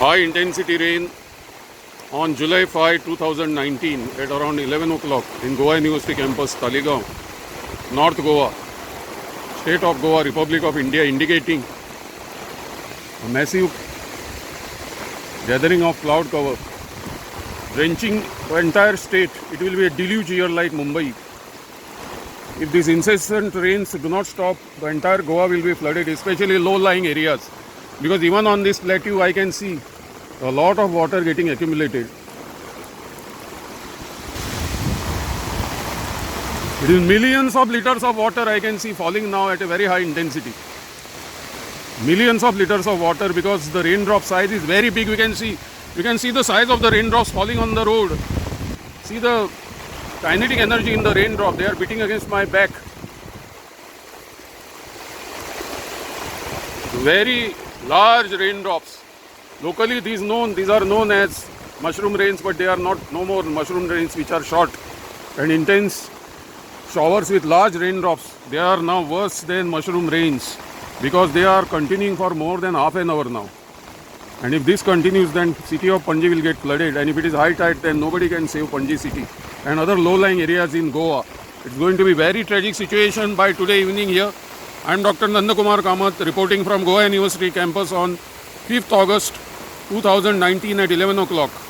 high intensity rain on July 5, 2019 at around 11 o'clock in Goa University campus, Talegaon, North Goa, State of Goa, Republic of India, indicating a massive gathering of cloud cover, drenching the entire state. It will be a deluge year like Mumbai. If these incessant rains do not stop, the entire Goa will be flooded, especially low-lying areas. Because even on this plateau, I can see a lot of water getting accumulated. It is millions of liters of water I can see falling now at a very high intensity. Millions of liters of water, because the raindrop size is very big. You can see the size of the raindrops falling on the road. See the kinetic energy in the raindrop. They are beating against my back. Very large raindrops. Locally these are known as mushroom rains, but they are no more mushroom rains, which are short and intense showers with large raindrops. They are now worse than mushroom rains because they are continuing for more than half an hour now. And if this continues, then city of Panji will get flooded. And if it is high tide, then nobody can save Panji city and other low-lying areas in Goa. It's going to be very tragic situation by today evening here. I am Dr. Nandkumar reporting from Goa University campus on 5th August 2019 at 11 o'clock.